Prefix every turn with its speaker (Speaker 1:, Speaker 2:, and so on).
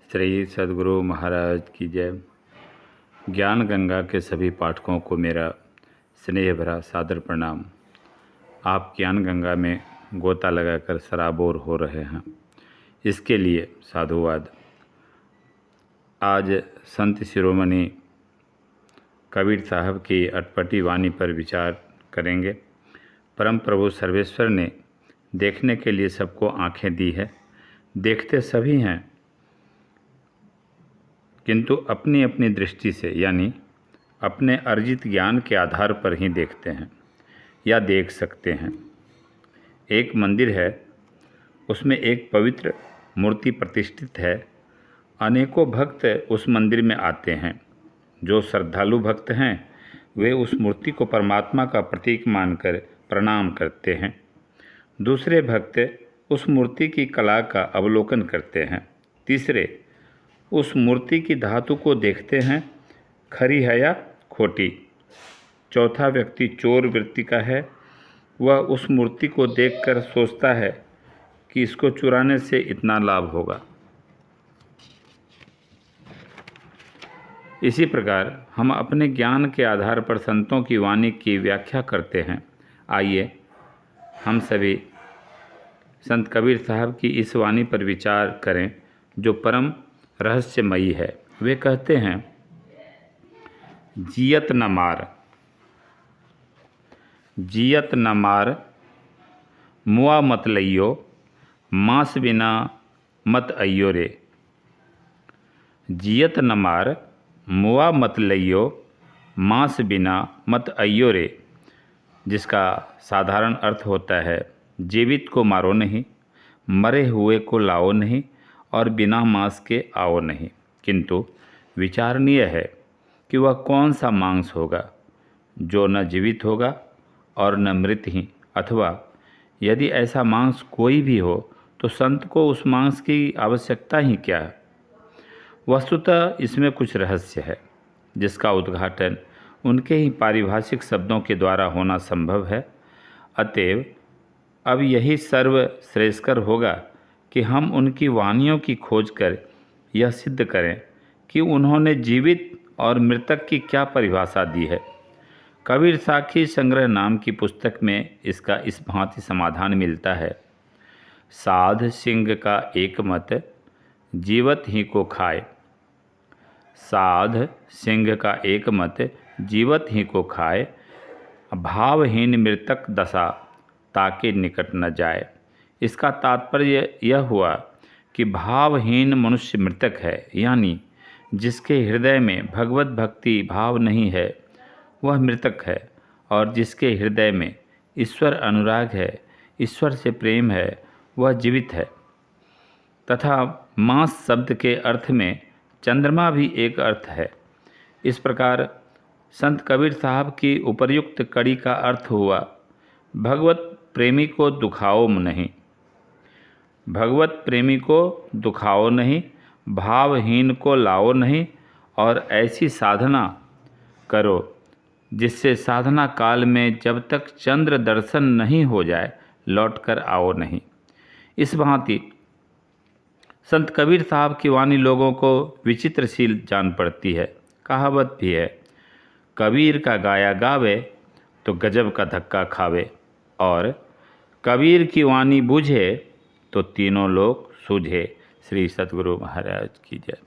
Speaker 1: श्री सद्गुरु महाराज की जय। ज्ञान गंगा के सभी पाठकों को मेरा स्नेह भरा सादर प्रणाम। आप ज्ञान गंगा में गोता लगाकर सराबोर हो रहे हैं, इसके लिए साधुवाद। आज संत शिरोमणि कबीर साहब की अटपटी वाणी पर विचार करेंगे। परम प्रभु सर्वेश्वर ने देखने के लिए सबको आँखें दी है, देखते सभी हैं, किंतु अपनी अपनी दृष्टि से यानी अपने अर्जित ज्ञान के आधार पर ही देखते हैं या देख सकते हैं। एक मंदिर है, उसमें एक पवित्र मूर्ति प्रतिष्ठित है। अनेकों भक्त उस मंदिर में आते हैं। जो श्रद्धालु भक्त हैं वे उस मूर्ति को परमात्मा का प्रतीक मानकर प्रणाम करते हैं। दूसरे भक्त उस मूर्ति की कला का अवलोकन करते हैं। तीसरे उस मूर्ति की धातु को देखते हैं, खरी है या खोटी। चौथा व्यक्ति चोर वृत्ति का है, वह उस मूर्ति को देखकर सोचता है कि इसको चुराने से इतना लाभ होगा। इसी प्रकार हम अपने ज्ञान के आधार पर संतों की वाणी की व्याख्या करते हैं। आइए हम सभी संत कबीर साहब की इस वाणी पर विचार करें जो परम रहस्यमयी है। वे कहते हैं, जियत न मार, जियत न मार, मुआ मत लइयो, मांस बिना मत अइयो रे। जियत न मार, मुआ मत लइयो, मांस बिना मत अइयो रे, जिसका साधारण अर्थ होता है, जीवित को मारो नहीं, मरे हुए को लाओ नहीं और बिना मांस के आओ नहीं। किंतु विचारणीय है कि वह कौन सा मांस होगा जो न जीवित होगा और न मृत ही, अथवा यदि ऐसा मांस कोई भी हो तो संत को उस मांस की आवश्यकता ही क्या है। वस्तुतः इसमें कुछ रहस्य है जिसका उद्घाटन उनके ही पारिभाषिक शब्दों के द्वारा होना संभव है। अतएव अब यही सर्वश्रेष्ठकर होगा कि हम उनकी वाणियों की खोज कर यह सिद्ध करें कि उन्होंने जीवित और मृतक की क्या परिभाषा दी है। कबीर साखी संग्रह नाम की पुस्तक में इसका इस भांति समाधान मिलता है। साध सिंह का एक मत, जीवत ही को खाए। साध सिंह का एक मत, जीवत ही को खाए, भावहीन मृतक दशा ताके निकट न जाए। इसका तात्पर्य यह हुआ कि भावहीन मनुष्य मृतक है, यानी जिसके हृदय में भगवत भक्ति भाव नहीं है वह मृतक है, और जिसके हृदय में ईश्वर अनुराग है, ईश्वर से प्रेम है, वह जीवित है। तथा मांस शब्द के अर्थ में चंद्रमा भी एक अर्थ है। इस प्रकार संत कबीर साहब की उपर्युक्त कड़ी का अर्थ हुआ, भगवत प्रेमी को दुखाओ नहीं, भगवत प्रेमी को दुखाओ नहीं, भावहीन को लाओ नहीं, और ऐसी साधना करो जिससे साधना काल में जब तक चंद्र दर्शन नहीं हो जाए लौटकर आओ नहीं। इस भांति संत कबीर साहब की वाणी लोगों को विचित्रशील जान पड़ती है। कहावत भी है, कबीर का गाया गावे तो गजब का धक्का खावे, और कबीर की वाणी बूझे तो तीनों लोग सूझे। श्री सद्गुरु महाराज की जय।